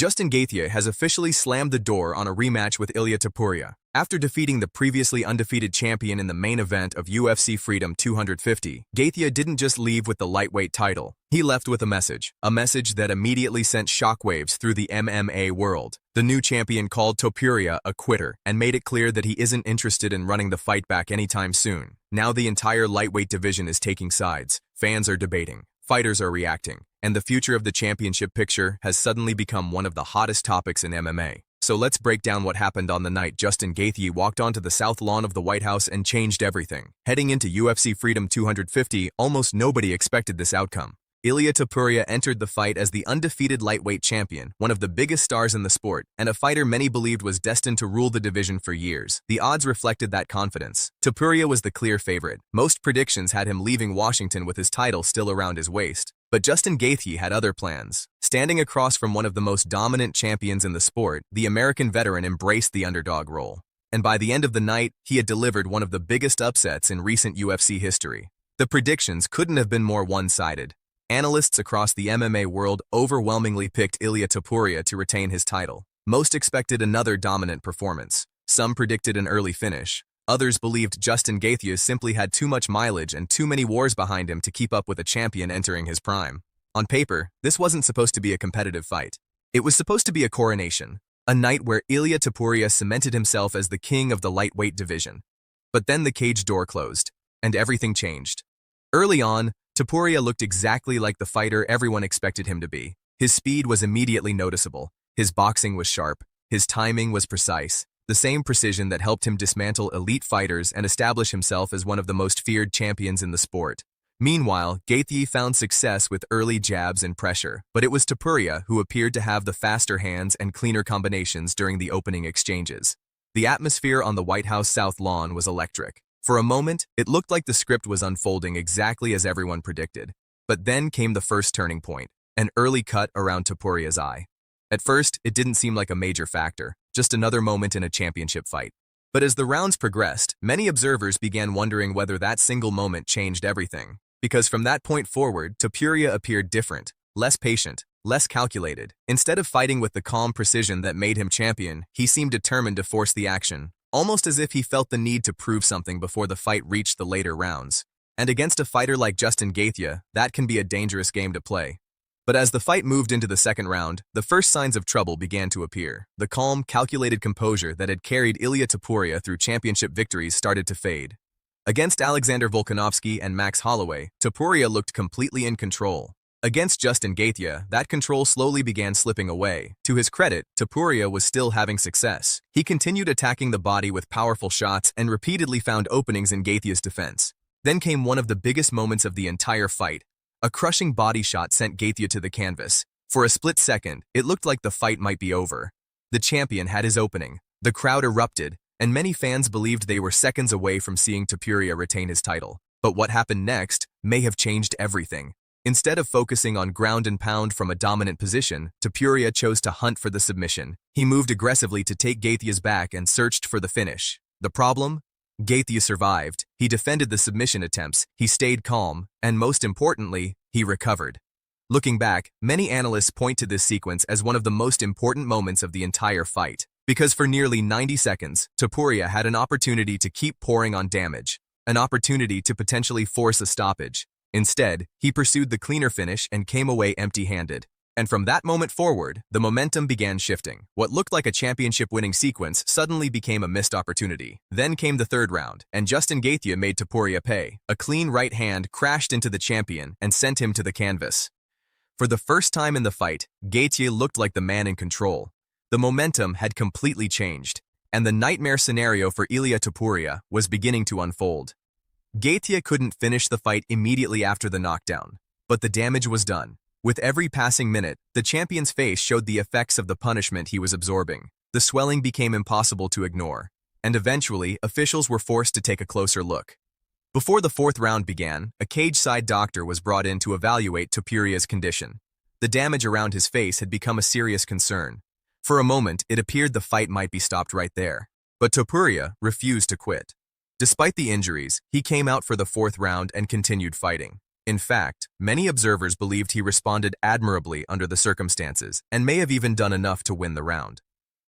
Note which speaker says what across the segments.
Speaker 1: Justin Gaethje has officially slammed the door on a rematch with Ilia Topuria. After defeating the previously undefeated champion in the main event of UFC Freedom 250, Gaethje didn't just leave with the lightweight title. He left with a message that immediately sent shockwaves through the MMA world. The new champion called Topuria a quitter and made it clear that he isn't interested in running the fight back anytime soon. Now the entire lightweight division is taking sides. Fans are debating. Fighters are reacting, and the future of the championship picture has suddenly become one of the hottest topics in MMA. So let's break down what happened on the night Justin Gaethje walked onto the south lawn of the White House and changed everything. Heading into UFC Freedom 250, almost nobody expected this outcome. Ilia Topuria entered the fight as the undefeated lightweight champion, one of the biggest stars in the sport, and a fighter many believed was destined to rule the division for years. The odds reflected that confidence. Topuria was the clear favorite. Most predictions had him leaving Washington with his title still around his waist. But Justin Gaethje had other plans. Standing across from one of the most dominant champions in the sport, the American veteran embraced the underdog role. And by the end of the night, he had delivered one of the biggest upsets in recent UFC history. The predictions couldn't have been more one-sided. Analysts across the MMA world overwhelmingly picked Ilia Topuria to retain his title. Most expected another dominant performance. Some predicted an early finish. Others believed Justin Gaethje simply had too much mileage and too many wars behind him to keep up with a champion entering his prime. On paper, this wasn't supposed to be a competitive fight. It was supposed to be a coronation, a night where Ilia Topuria cemented himself as the king of the lightweight division. But then the cage door closed, and everything changed. Early on, Topuria looked exactly like the fighter everyone expected him to be. His speed was immediately noticeable. His boxing was sharp. His timing was precise. The same precision that helped him dismantle elite fighters and establish himself as one of the most feared champions in the sport. Meanwhile, Gaethje found success with early jabs and pressure, but it was Topuria who appeared to have the faster hands and cleaner combinations during the opening exchanges. The atmosphere on the White House South Lawn was electric. For a moment, it looked like the script was unfolding exactly as everyone predicted. But then came the first turning point, an early cut around Topuria's eye. At first, it didn't seem like a major factor, just another moment in a championship fight. But as the rounds progressed, many observers began wondering whether that single moment changed everything. Because from that point forward, Topuria appeared different, less patient, less calculated. Instead of fighting with the calm precision that made him champion, he seemed determined to force the action. Almost as if he felt the need to prove something before the fight reached the later rounds. And against a fighter like Justin Gaethje, that can be a dangerous game to play. But as the fight moved into the second round, the first signs of trouble began to appear. The calm, calculated composure that had carried Ilia Topuria through championship victories started to fade. Against Alexander Volkanovski and Max Holloway, Topuria looked completely in control. Against Justin Gaethje, that control slowly began slipping away. To his credit, Topuria was still having success. He continued attacking the body with powerful shots and repeatedly found openings in Gaethje's defense. Then came one of the biggest moments of the entire fight. A crushing body shot sent Gaethje to the canvas. For a split second, it looked like the fight might be over. The champion had his opening. The crowd erupted, and many fans believed they were seconds away from seeing Topuria retain his title. But what happened next may have changed everything. Instead of focusing on ground and pound from a dominant position, Topuria chose to hunt for the submission. He moved aggressively to take Gaethje's back and searched for the finish. The problem? Gaethje survived. He defended the submission attempts, he stayed calm, and most importantly, he recovered. Looking back, many analysts point to this sequence as one of the most important moments of the entire fight. Because for nearly 90 seconds, Topuria had an opportunity to keep pouring on damage, an opportunity to potentially force a stoppage. Instead, he pursued the cleaner finish and came away empty-handed. And from that moment forward, the momentum began shifting. What looked like a championship-winning sequence suddenly became a missed opportunity. Then came the third round, and Justin Gaethje made Topuria pay. A clean right hand crashed into the champion and sent him to the canvas. For the first time in the fight, Gaethje looked like the man in control. The momentum had completely changed, and the nightmare scenario for Ilia Topuria was beginning to unfold. Gaethje couldn't finish the fight immediately after the knockdown, but the damage was done. With every passing minute, the champion's face showed the effects of the punishment he was absorbing. The swelling became impossible to ignore, and eventually, officials were forced to take a closer look. Before the fourth round began, a cage-side doctor was brought in to evaluate Topuria's condition. The damage around his face had become a serious concern. For a moment, it appeared the fight might be stopped right there. But Topuria refused to quit. Despite the injuries, he came out for the fourth round and continued fighting. In fact, many observers believed he responded admirably under the circumstances and may have even done enough to win the round.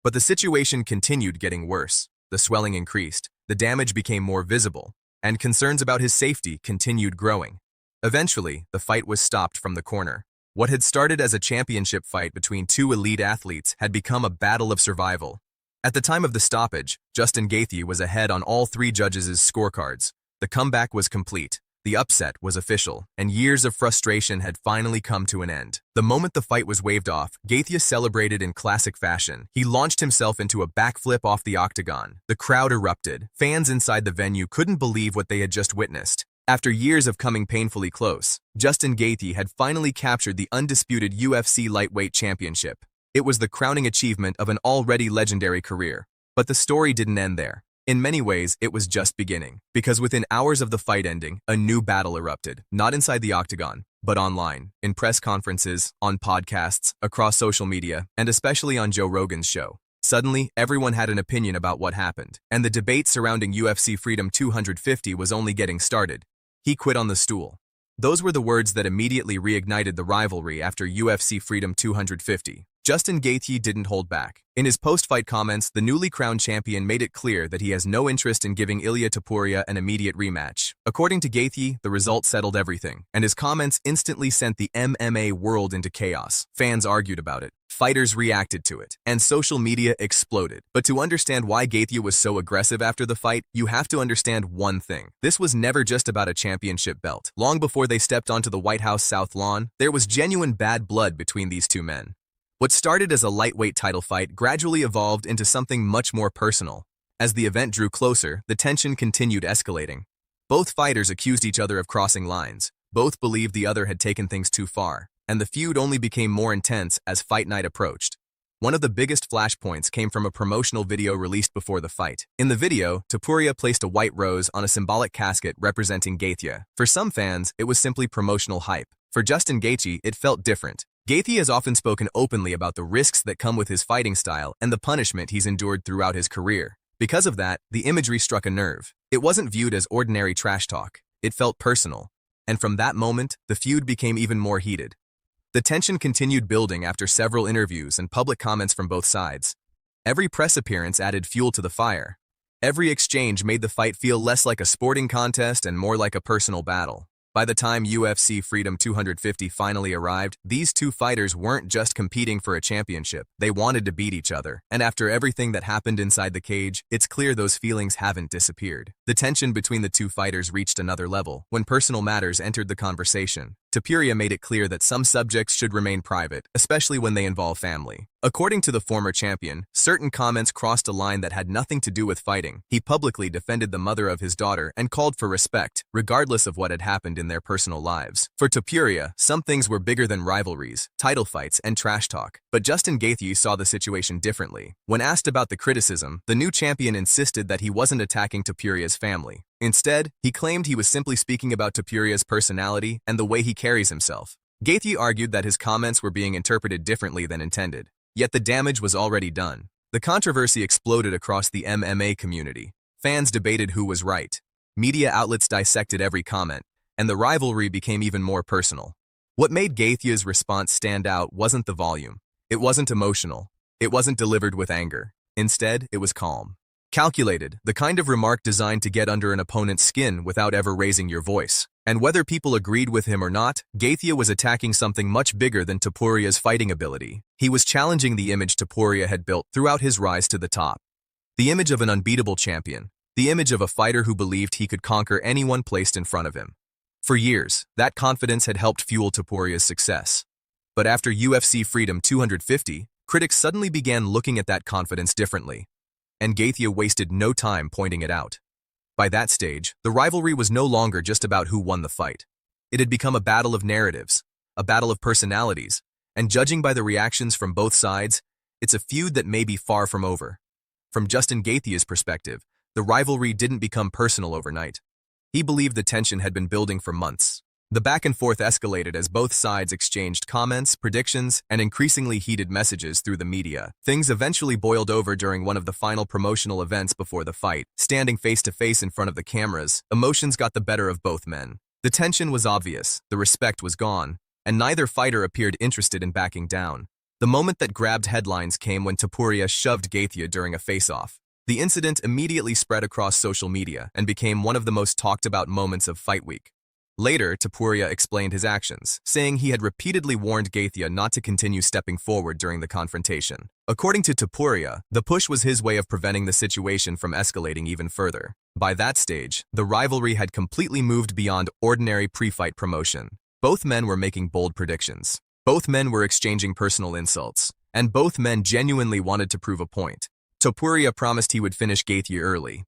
Speaker 1: But the situation continued getting worse. The swelling increased, the damage became more visible, and concerns about his safety continued growing. Eventually, the fight was stopped from the corner. What had started as a championship fight between two elite athletes had become a battle of survival. At the time of the stoppage, Justin Gaethje was ahead on all three judges' scorecards. The comeback was complete. The upset was official, and years of frustration had finally come to an end. The moment the fight was waved off, Gaethje celebrated in classic fashion. He launched himself into a backflip off the octagon. The crowd erupted. Fans inside the venue couldn't believe what they had just witnessed. After years of coming painfully close, Justin Gaethje had finally captured the undisputed UFC lightweight championship. It was the crowning achievement of an already legendary career. But the story didn't end there. In many ways, it was just beginning, because within hours of the fight ending, a new battle erupted, not inside the octagon, but online, in press conferences, on podcasts, across social media, and especially on Joe Rogan's show. Suddenly, everyone had an opinion about what happened, and the debate surrounding UFC Freedom 250 was only getting started. He quit on the stool. Those were the words that immediately reignited the rivalry after UFC Freedom 250. Justin Gaethje didn't hold back. In his post-fight comments, the newly crowned champion made it clear that he has no interest in giving Ilia Topuria an immediate rematch. According to Gaethje, the result settled everything, and his comments instantly sent the MMA world into chaos. Fans argued about it. Fighters reacted to it, and social media exploded. But to understand why Gaethje was so aggressive after the fight, you have to understand one thing. This was never just about a championship belt. Long before they stepped onto the White House South Lawn, there was genuine bad blood between these two men. What started as a lightweight title fight gradually evolved into something much more personal. As the event drew closer, the tension continued escalating. Both fighters accused each other of crossing lines. Both believed the other had taken things too far, and the feud only became more intense as fight night approached. One of the biggest flashpoints came from a promotional video released before the fight. In the video, Topuria placed a white rose on a symbolic casket representing Gaethje. For some fans, it was simply promotional hype. For Justin Gaethje, it felt different. Gaethje has often spoken openly about the risks that come with his fighting style and the punishment he's endured throughout his career. Because of that, the imagery struck a nerve. It wasn't viewed as ordinary trash talk. It felt personal. And from that moment, the feud became even more heated. The tension continued building after several interviews and public comments from both sides. Every press appearance added fuel to the fire. Every exchange made the fight feel less like a sporting contest and more like a personal battle. By the time UFC Freedom 250 finally arrived, these two fighters weren't just competing for a championship. They wanted to beat each other. And after everything that happened inside the cage, it's clear those feelings haven't disappeared. The tension between the two fighters reached another level when personal matters entered the conversation. Topuria made it clear that some subjects should remain private, especially when they involve family. According to the former champion, certain comments crossed a line that had nothing to do with fighting. He publicly defended the mother of his daughter and called for respect, regardless of what had happened in their personal lives. For Topuria, some things were bigger than rivalries, title fights, and trash talk. But Justin Gaethje saw the situation differently. When asked about the criticism, the new champion insisted that he wasn't attacking Topuria's family. Instead, he claimed he was simply speaking about Topuria's personality and the way he carries himself. Gaethje argued that his comments were being interpreted differently than intended. Yet the damage was already done. The controversy exploded across the MMA community. Fans debated who was right. Media outlets dissected every comment, and the rivalry became even more personal. What made Gaethje's response stand out wasn't the volume. It wasn't emotional. It wasn't delivered with anger. Instead, it was calm. Calculated, the kind of remark designed to get under an opponent's skin without ever raising your voice. And whether people agreed with him or not, Gaethje was attacking something much bigger than Topuria's fighting ability. He was challenging the image Topuria had built throughout his rise to the top. The image of an unbeatable champion. The image of a fighter who believed he could conquer anyone placed in front of him. For years, that confidence had helped fuel Topuria's success. But after UFC Freedom 250, critics suddenly began looking at that confidence differently. And Gaethje wasted no time pointing it out. By that stage, the rivalry was no longer just about who won the fight. It had become a battle of narratives, a battle of personalities, and judging by the reactions from both sides, it's a feud that may be far from over. From Justin Gaethje's perspective, the rivalry didn't become personal overnight. He believed the tension had been building for months. The back and forth escalated as both sides exchanged comments, predictions, and increasingly heated messages through the media. Things eventually boiled over during one of the final promotional events before the fight. Standing face to face in front of the cameras, emotions got the better of both men. The tension was obvious, the respect was gone, and neither fighter appeared interested in backing down. The moment that grabbed headlines came when Topuria shoved Gaethje during a face-off. The incident immediately spread across social media and became one of the most talked-about moments of Fight Week. Later, Topuria explained his actions, saying he had repeatedly warned Gaethje not to continue stepping forward during the confrontation. According to Topuria, the push was his way of preventing the situation from escalating even further. By that stage, the rivalry had completely moved beyond ordinary pre-fight promotion. Both men were making bold predictions. Both men were exchanging personal insults. And both men genuinely wanted to prove a point. Topuria promised he would finish Gaethje early.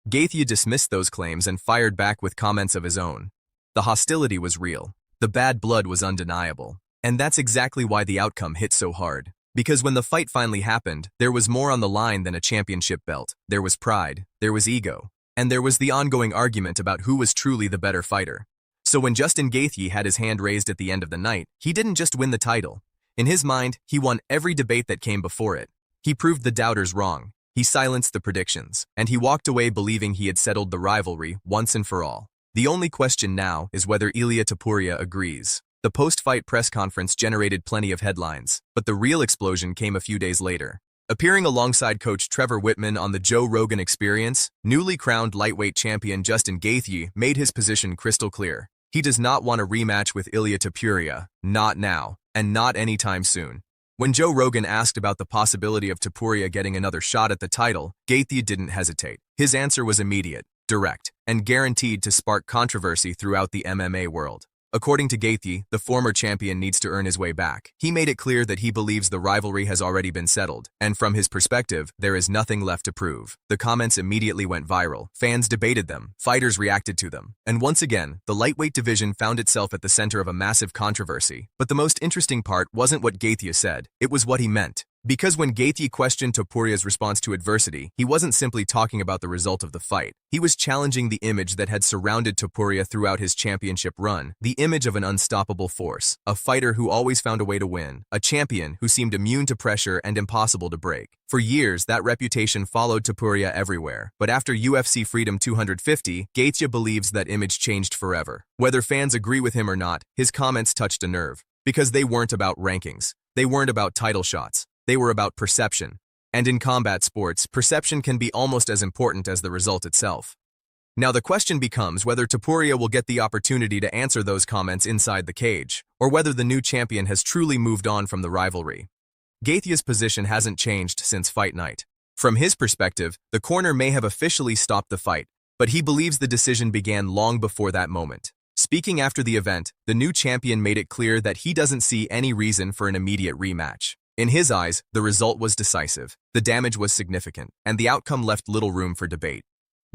Speaker 1: Gaethje dismissed those claims and fired back with comments of his own. The hostility was real. The bad blood was undeniable. And that's exactly why the outcome hit so hard. Because when the fight finally happened, there was more on the line than a championship belt. There was pride, there was ego, and there was the ongoing argument about who was truly the better fighter. So when Justin Gaethje had his hand raised at the end of the night, he didn't just win the title. In his mind, he won every debate that came before it. He proved the doubters wrong. He silenced the predictions. And he walked away believing he had settled the rivalry once and for all. The only question now is whether Ilia Topuria agrees. The post-fight press conference generated plenty of headlines, but the real explosion came a few days later. Appearing alongside coach Trevor Whitman on the Joe Rogan Experience, newly crowned lightweight champion Justin Gaethje made his position crystal clear. He does not want a rematch with Ilia Topuria, not now, and not anytime soon. When Joe Rogan asked about the possibility of Topuria getting another shot at the title, Gaethje didn't hesitate. His answer was immediate, direct, and guaranteed to spark controversy throughout the MMA world. According to Gaethje, the former champion needs to earn his way back. He made it clear that he believes the rivalry has already been settled, and from his perspective, there is nothing left to prove. The comments immediately went viral. Fans debated them, fighters reacted to them, and once again, the lightweight division found itself at the center of a massive controversy. But the most interesting part wasn't what Gaethje said, it was what he meant. Because when Gaethje questioned Topuria's response to adversity, he wasn't simply talking about the result of the fight. He was challenging the image that had surrounded Topuria throughout his championship run, the image of an unstoppable force, a fighter who always found a way to win, a champion who seemed immune to pressure and impossible to break. For years, that reputation followed Topuria everywhere, but after UFC Freedom 250, Gaethje believes that image changed forever. Whether fans agree with him or not, his comments touched a nerve, because they weren't about rankings. They weren't about title shots. They were about perception. And in combat sports, perception can be almost as important as the result itself. Now the question becomes whether Topuria will get the opportunity to answer those comments inside the cage, or whether the new champion has truly moved on from the rivalry. Gaethje's position hasn't changed since fight night. From his perspective, the corner may have officially stopped the fight, but he believes the decision began long before that moment. Speaking after the event, the new champion made it clear that he doesn't see any reason for an immediate rematch. In his eyes, the result was decisive, the damage was significant, and the outcome left little room for debate.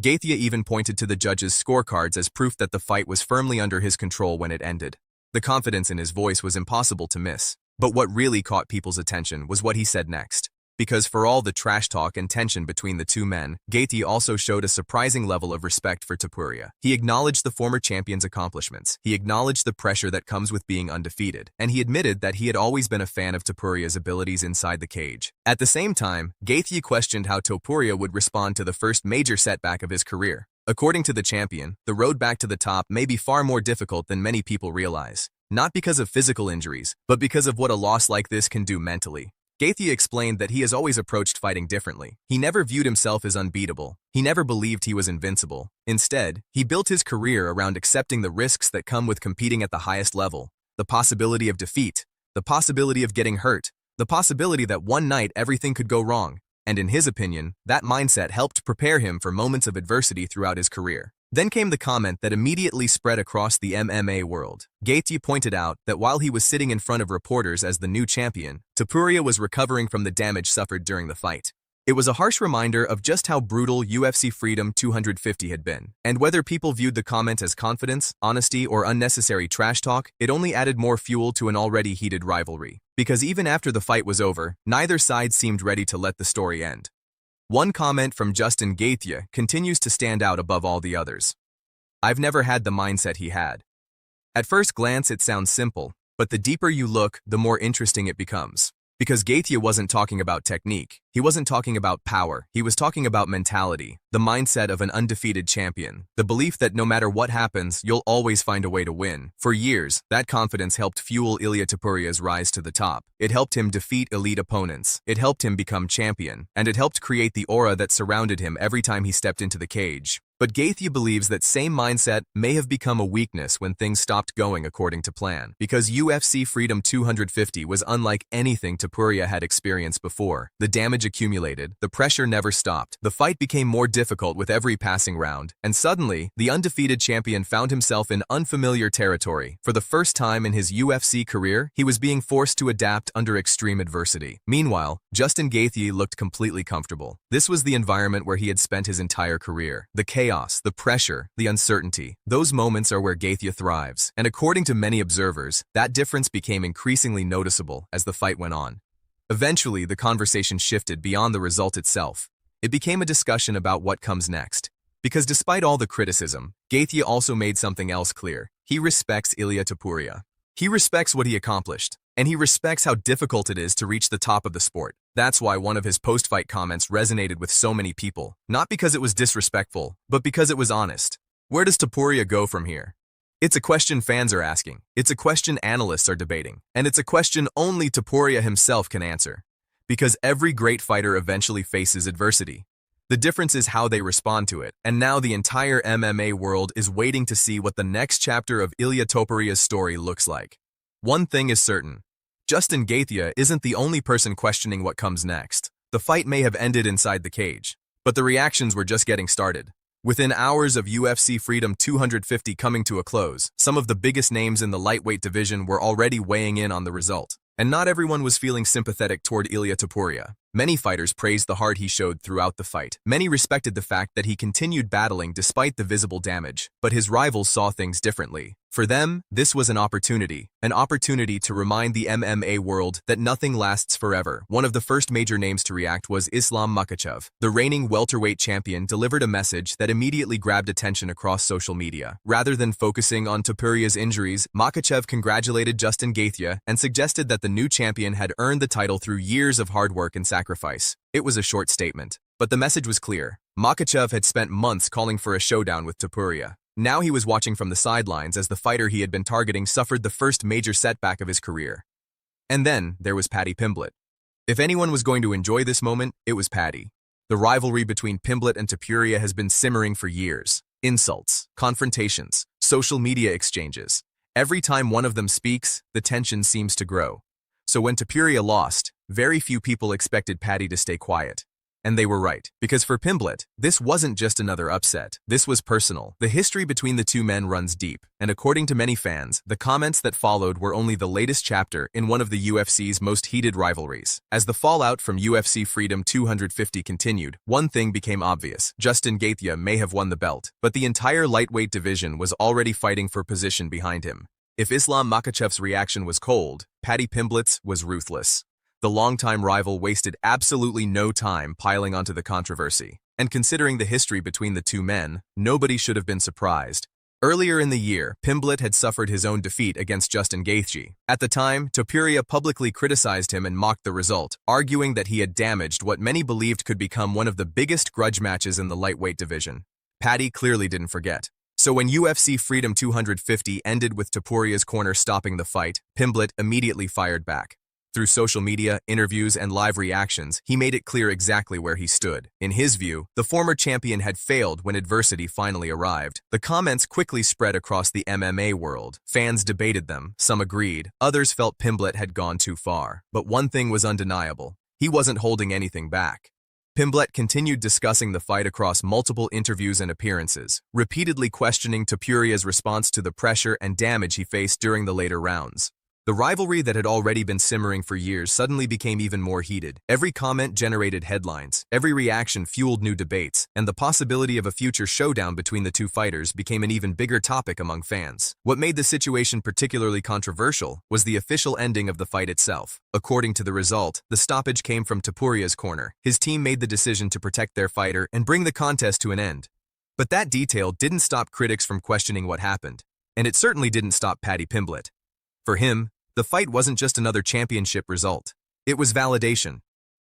Speaker 1: Gaethje even pointed to the judges' scorecards as proof that the fight was firmly under his control when it ended. The confidence in his voice was impossible to miss. But what really caught people's attention was what he said next. Because for all the trash talk and tension between the two men, Gaethje also showed a surprising level of respect for Topuria. He acknowledged the former champion's accomplishments, he acknowledged the pressure that comes with being undefeated, and he admitted that he had always been a fan of Topuria's abilities inside the cage. At the same time, Gaethje questioned how Topuria would respond to the first major setback of his career. According to the champion, the road back to the top may be far more difficult than many people realize. Not because of physical injuries, but because of what a loss like this can do mentally. Gaethje explained that he has always approached fighting differently. He never viewed himself as unbeatable. He never believed he was invincible. Instead, he built his career around accepting the risks that come with competing at the highest level, the possibility of defeat, the possibility of getting hurt, the possibility that one night everything could go wrong. And in his opinion, that mindset helped prepare him for moments of adversity throughout his career. Then came the comment that immediately spread across the MMA world. Gaethje pointed out that while he was sitting in front of reporters as the new champion, Topuria was recovering from the damage suffered during the fight. It was a harsh reminder of just how brutal UFC Freedom 250 had been. And whether people viewed the comment as confidence, honesty, or unnecessary trash talk, it only added more fuel to an already heated rivalry. Because even after the fight was over, neither side seemed ready to let the story end. One comment from Justin Gaethje continues to stand out above all the others. "I've never had the mindset he had." At first glance, it sounds simple, but the deeper you look, the more interesting it becomes. Because Gaethje wasn't talking about technique. He wasn't talking about power. He was talking about mentality, the mindset of an undefeated champion, the belief that no matter what happens, you'll always find a way to win. For years, that confidence helped fuel Ilia Topuria's rise to the top. It helped him defeat elite opponents. It helped him become champion. And it helped create the aura that surrounded him every time he stepped into the cage. But Gaethje believes that same mindset may have become a weakness when things stopped going according to plan. Because UFC Freedom 250 was unlike anything Topuria had experienced before. The damage accumulated, the pressure never stopped. The fight became more difficult with every passing round, and suddenly, the undefeated champion found himself in unfamiliar territory. For the first time in his UFC career, he was being forced to adapt under extreme adversity. Meanwhile, Justin Gaethje looked completely comfortable. This was the environment where he had spent his entire career. The chaos, the pressure, the uncertainty. Those moments are where Gaethje thrives. And according to many observers, that difference became increasingly noticeable as the fight went on. Eventually, the conversation shifted beyond the result itself. It became a discussion about what comes next. Because despite all the criticism, Gaethje also made something else clear. He respects Ilia Topuria. He respects what he accomplished. And he respects how difficult it is to reach the top of the sport. That's why one of his post-fight comments resonated with so many people. Not because it was disrespectful, but because it was honest. Where does Topuria go from here? It's a question fans are asking. It's a question analysts are debating. And it's a question only Topuria himself can answer. Because every great fighter eventually faces adversity. The difference is how they respond to it. And now the entire MMA world is waiting to see what the next chapter of Ilia Topuria's story looks like. One thing is certain. Justin Gaethje isn't the only person questioning what comes next. The fight may have ended inside the cage, but the reactions were just getting started. Within hours of UFC Freedom 250 coming to a close, some of the biggest names in the lightweight division were already weighing in on the result. And not everyone was feeling sympathetic toward Ilia Topuria. Many fighters praised the heart he showed throughout the fight. Many respected the fact that he continued battling despite the visible damage. But his rivals saw things differently. For them, this was an opportunity to remind the MMA world that nothing lasts forever. One of the first major names to react was Islam Makhachev. The reigning welterweight champion delivered a message that immediately grabbed attention across social media. Rather than focusing on Topuria's injuries, Makhachev congratulated Justin Gaethje and suggested that the new champion had earned the title through years of hard work and sacrifice. It was a short statement, but the message was clear. Makhachev had spent months calling for a showdown with Topuria. Now he was watching from the sidelines as the fighter he had been targeting suffered the first major setback of his career. And then there was Paddy Pimblett. If anyone was going to enjoy this moment, it was Paddy. The rivalry between Pimblett and Topuria has been simmering for years. Insults, confrontations, social media exchanges. Every time one of them speaks, the tension seems to grow. So when Topuria lost, very few people expected Paddy to stay quiet. And they were right, because for Pimblett, this wasn't just another upset. This was personal. The history between the two men runs deep, and according to many fans, the comments that followed were only the latest chapter in one of the UFC's most heated rivalries. As the fallout from UFC Freedom 250 continued, one thing became obvious. Justin Gaethje may have won the belt, but the entire lightweight division was already fighting for position behind him. If Islam Makhachev's reaction was cold, Paddy Pimblett's was ruthless. The longtime rival wasted absolutely no time piling onto the controversy. And considering the history between the two men, nobody should have been surprised. Earlier in the year, Pimblett had suffered his own defeat against Justin Gaethje. At the time, Topuria publicly criticized him and mocked the result, arguing that he had damaged what many believed could become one of the biggest grudge matches in the lightweight division. Paddy clearly didn't forget. So when UFC Freedom 250 ended with Topuria's corner stopping the fight, Pimblett immediately fired back. Through social media, interviews, and live reactions, he made it clear exactly where he stood. In his view, the former champion had failed when adversity finally arrived. The comments quickly spread across the MMA world. Fans debated them, some agreed, others felt Pimblett had gone too far. But one thing was undeniable. He wasn't holding anything back. Pimblett continued discussing the fight across multiple interviews and appearances, repeatedly questioning Topuria's response to the pressure and damage he faced during the later rounds. The rivalry that had already been simmering for years suddenly became even more heated. Every comment generated headlines, every reaction fueled new debates, and the possibility of a future showdown between the two fighters became an even bigger topic among fans. What made the situation particularly controversial was the official ending of the fight itself. According to the result, the stoppage came from Topuria's corner. His team made the decision to protect their fighter and bring the contest to an end. But that detail didn't stop critics from questioning what happened, and it certainly didn't stop Paddy Pimblett. For him, the fight wasn't just another championship result. It was validation.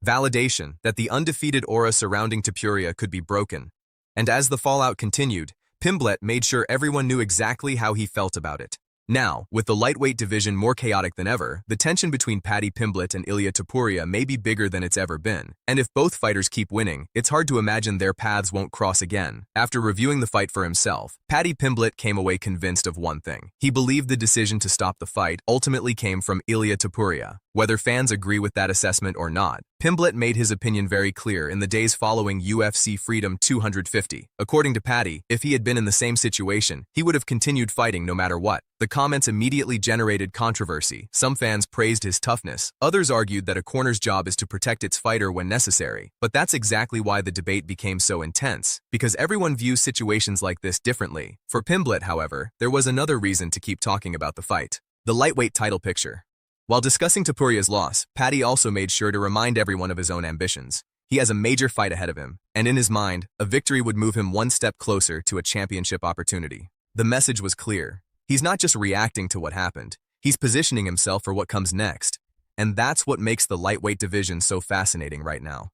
Speaker 1: Validation that the undefeated aura surrounding Topuria could be broken. And as the fallout continued, Pimblett made sure everyone knew exactly how he felt about it. Now, with the lightweight division more chaotic than ever, the tension between Paddy Pimblett and Ilia Topuria may be bigger than it's ever been. And if both fighters keep winning, it's hard to imagine their paths won't cross again. After reviewing the fight for himself, Paddy Pimblett came away convinced of one thing. He believed the decision to stop the fight ultimately came from Ilia Topuria. Whether fans agree with that assessment or not, Pimblett made his opinion very clear in the days following UFC Freedom 250. According to Paddy, if he had been in the same situation, he would have continued fighting no matter what. The comments immediately generated controversy. Some fans praised his toughness. Others argued that a corner's job is to protect its fighter when necessary. But that's exactly why the debate became so intense, because everyone views situations like this differently. For Pimblett, however, there was another reason to keep talking about the fight: the lightweight title picture. While discussing Topuria's loss, Paddy also made sure to remind everyone of his own ambitions. He has a major fight ahead of him, and in his mind, a victory would move him one step closer to a championship opportunity. The message was clear. He's not just reacting to what happened, he's positioning himself for what comes next. And that's what makes the lightweight division so fascinating right now.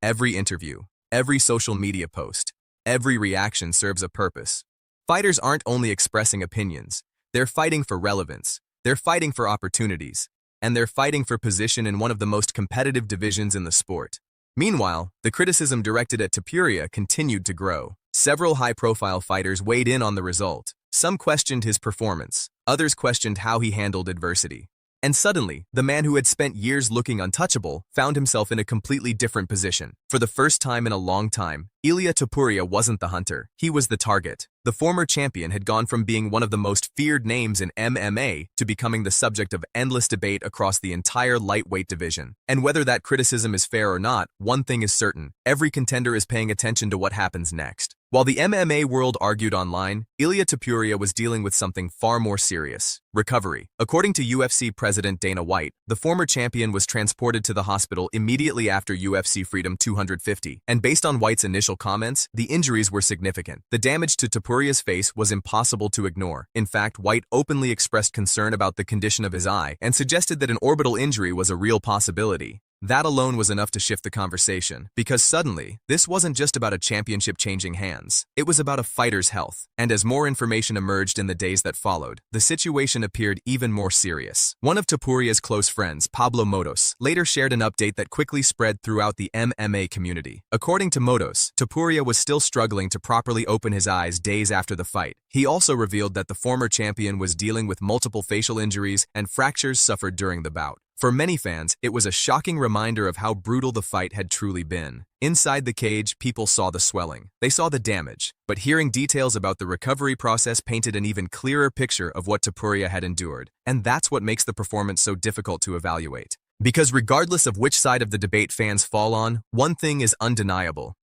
Speaker 1: Every interview, every social media post, every reaction serves a purpose. Fighters aren't only expressing opinions, they're fighting for relevance, they're fighting for opportunities, and they're fighting for position in one of the most competitive divisions in the sport. Meanwhile, the criticism directed at Topuria continued to grow. Several high-profile fighters weighed in on the result. Some questioned his performance, others questioned how he handled adversity. And suddenly, the man who had spent years looking untouchable found himself in a completely different position. For the first time in a long time, Ilia Topuria wasn't the hunter, he was the target. The former champion had gone from being one of the most feared names in MMA to becoming the subject of endless debate across the entire lightweight division. And whether that criticism is fair or not, one thing is certain: every contender is paying attention to what happens next. While the MMA world argued online, Ilia Topuria was dealing with something far more serious: recovery. According to UFC President Dana White, the former champion was transported to the hospital immediately after UFC Freedom 250, and based on White's initial comments, the injuries were significant. The damage to Topuria's face was impossible to ignore. In fact, White openly expressed concern about the condition of his eye and suggested that an orbital injury was a real possibility. That alone was enough to shift the conversation, because suddenly, this wasn't just about a championship changing hands. It was about a fighter's health. And as more information emerged in the days that followed, the situation appeared even more serious. One of Topuria's close friends, Pablo Motos, later shared an update that quickly spread throughout the MMA community. According to Motos, Topuria was still struggling to properly open his eyes days after the fight. He also revealed that the former champion was dealing with multiple facial injuries and fractures suffered during the bout. For many fans, it was a shocking reminder of how brutal the fight had truly been. Inside the cage, people saw the swelling. They saw the damage. But hearing details about the recovery process painted an even clearer picture of what Topuria had endured. And that's what makes the performance so difficult to evaluate. Because regardless of which side of the debate fans fall on, one thing is undeniable: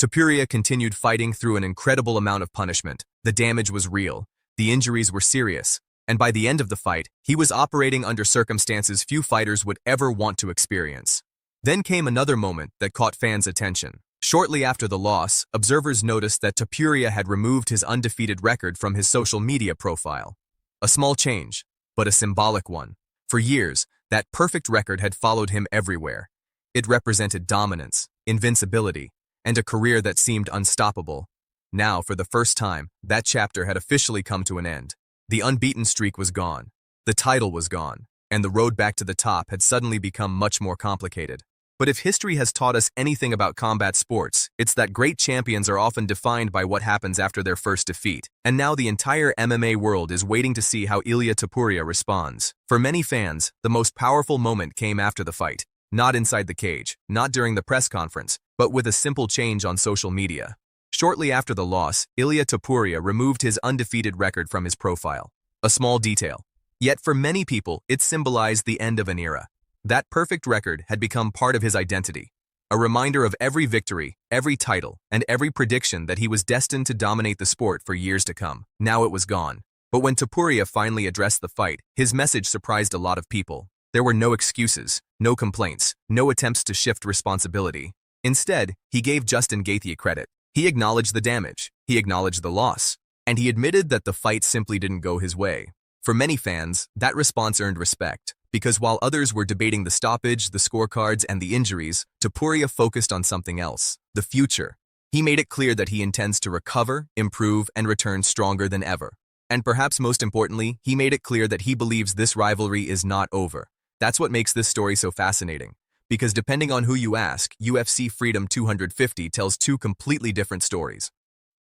Speaker 1: Topuria continued fighting through an incredible amount of punishment. The damage was real. The injuries were serious. And by the end of the fight, he was operating under circumstances few fighters would ever want to experience. Then came another moment that caught fans' attention. Shortly after the loss, observers noticed that Topuria had removed his undefeated record from his social media profile. A small change, but a symbolic one. For years, that perfect record had followed him everywhere. It represented dominance, invincibility, and a career that seemed unstoppable. Now, for the first time, that chapter had officially come to an end. The unbeaten streak was gone, the title was gone, and the road back to the top had suddenly become much more complicated. But if history has taught us anything about combat sports, it's that great champions are often defined by what happens after their first defeat. And now the entire MMA world is waiting to see how Ilia Topuria responds. For many fans, the most powerful moment came after the fight. Not inside the cage, not during the press conference, but with a simple change on social media. Shortly after the loss, Ilia Topuria removed his undefeated record from his profile. A small detail. Yet for many people, it symbolized the end of an era. That perfect record had become part of his identity. A reminder of every victory, every title, and every prediction that he was destined to dominate the sport for years to come. Now it was gone. But when Topuria finally addressed the fight, his message surprised a lot of people. There were no excuses, no complaints, no attempts to shift responsibility. Instead, he gave Justin Gaethje credit. He acknowledged the damage, he acknowledged the loss, and he admitted that the fight simply didn't go his way. For many fans, that response earned respect. Because while others were debating the stoppage, the scorecards, and the injuries, Topuria focused on something else, the future. He made it clear that he intends to recover, improve, and return stronger than ever. And perhaps most importantly, he made it clear that he believes this rivalry is not over. That's what makes this story so fascinating. Because depending on who you ask, UFC Freedom 250 tells two completely different stories.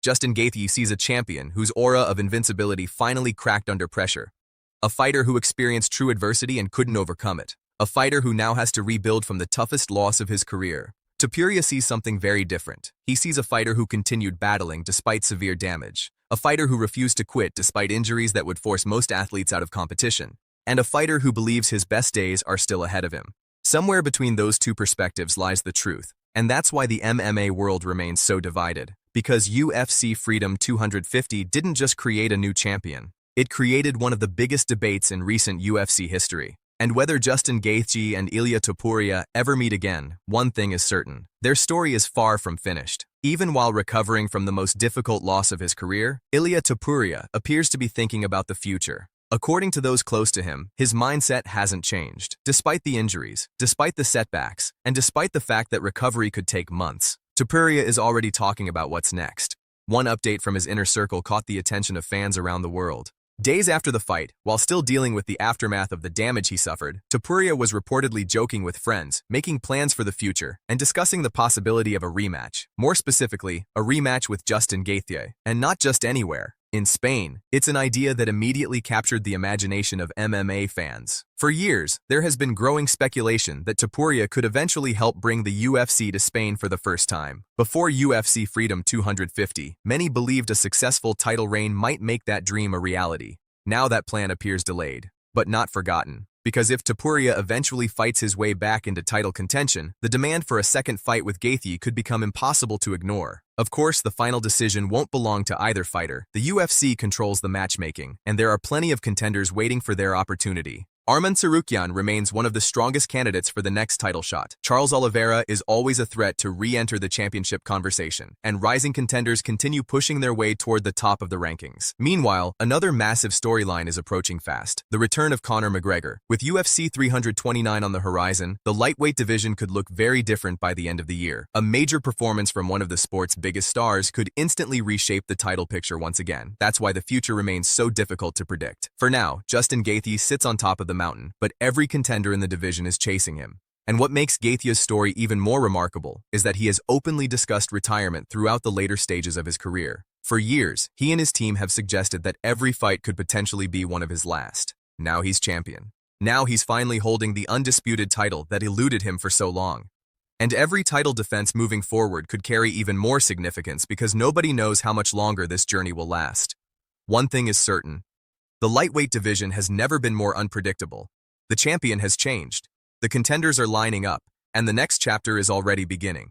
Speaker 1: Justin Gaethje sees a champion whose aura of invincibility finally cracked under pressure. A fighter who experienced true adversity and couldn't overcome it. A fighter who now has to rebuild from the toughest loss of his career. Topuria sees something very different. He sees a fighter who continued battling despite severe damage. A fighter who refused to quit despite injuries that would force most athletes out of competition. And a fighter who believes his best days are still ahead of him. Somewhere between those two perspectives lies the truth. And that's why the MMA world remains so divided. Because UFC Freedom 250 didn't just create a new champion. It created one of the biggest debates in recent UFC history. And whether Justin Gaethje and Ilia Topuria ever meet again, one thing is certain. Their story is far from finished. Even while recovering from the most difficult loss of his career, Ilia Topuria appears to be thinking about the future. According to those close to him, his mindset hasn't changed. Despite the injuries, despite the setbacks, and despite the fact that recovery could take months, Topuria is already talking about what's next. One update from his inner circle caught the attention of fans around the world. Days after the fight, while still dealing with the aftermath of the damage he suffered, Topuria was reportedly joking with friends, making plans for the future, and discussing the possibility of a rematch. More specifically, a rematch with Justin Gaethje, and not just anywhere. In Spain, it's an idea that immediately captured the imagination of MMA fans. For years, there has been growing speculation that Topuria could eventually help bring the UFC to Spain for the first time. Before UFC Freedom 250, many believed a successful title reign might make that dream a reality. Now that plan appears delayed, but not forgotten. Because if Topuria eventually fights his way back into title contention, the demand for a second fight with Gaethje could become impossible to ignore. Of course, the final decision won't belong to either fighter. The UFC controls the matchmaking, and there are plenty of contenders waiting for their opportunity. Arman Tsarukyan remains one of the strongest candidates for the next title shot. Charles Oliveira is always a threat to re-enter the championship conversation, and rising contenders continue pushing their way toward the top of the rankings. Meanwhile, another massive storyline is approaching fast: the return of Conor McGregor. With UFC 329 on the horizon, the lightweight division could look very different by the end of the year. A major performance from one of the sport's biggest stars could instantly reshape the title picture once again. That's why the future remains so difficult to predict. For now, Justin Gaethje sits on top of the mountain, but every contender in the division is chasing him. And what makes Gaethje's story even more remarkable is that he has openly discussed retirement throughout the later stages of his career. For years, he and his team have suggested that every fight could potentially be one of his last. Now he's champion. Now he's finally holding the undisputed title that eluded him for so long. And every title defense moving forward could carry even more significance because nobody knows how much longer this journey will last. One thing is certain. The lightweight division has never been more unpredictable. The champion has changed. The contenders are lining up, and the next chapter is already beginning.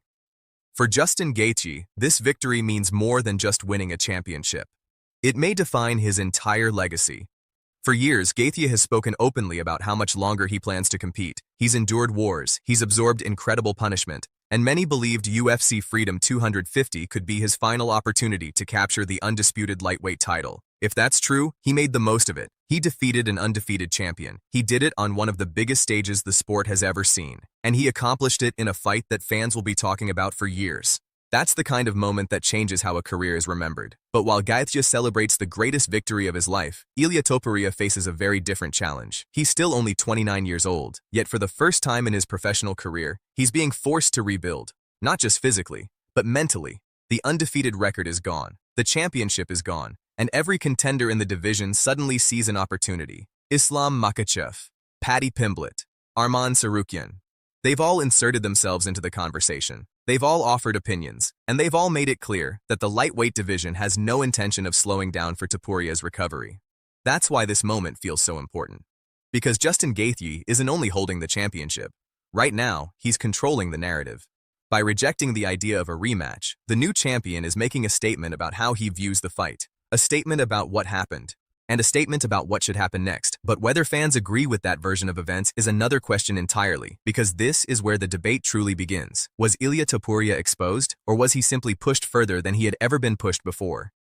Speaker 1: For Justin Gaethje, this victory means more than just winning a championship. It may define his entire legacy. For years, Gaethje has spoken openly about how much longer he plans to compete. He's endured wars, he's absorbed incredible punishment, and many believed UFC Freedom 250 could be his final opportunity to capture the undisputed lightweight title. If that's true, he made the most of it. He defeated an undefeated champion. He did it on one of the biggest stages the sport has ever seen. And he accomplished it in a fight that fans will be talking about for years. That's the kind of moment that changes how a career is remembered. But while Gaethje celebrates the greatest victory of his life, Ilia Topuria faces a very different challenge. He's still only 29 years old, yet for the first time in his professional career, he's being forced to rebuild. Not just physically, but mentally. The undefeated record is gone. The championship is gone. And every contender in the division suddenly sees an opportunity. Islam Makhachev, Paddy Pimblett, Arman Tsarukyan. They've all inserted themselves into the conversation. They've all offered opinions, and they've all made it clear that the lightweight division has no intention of slowing down for Topuria's recovery. That's why this moment feels so important. Because Justin Gaethje isn't only holding the championship. Right now, he's controlling the narrative. By rejecting the idea of a rematch, the new champion is making a statement about how he views the fight. A statement about what happened, and a statement about what should happen next. But whether fans agree with that version of events is another question entirely, because this is where the debate truly begins. Was Ilia Topuria exposed, or was he simply pushed further than he had ever been pushed before?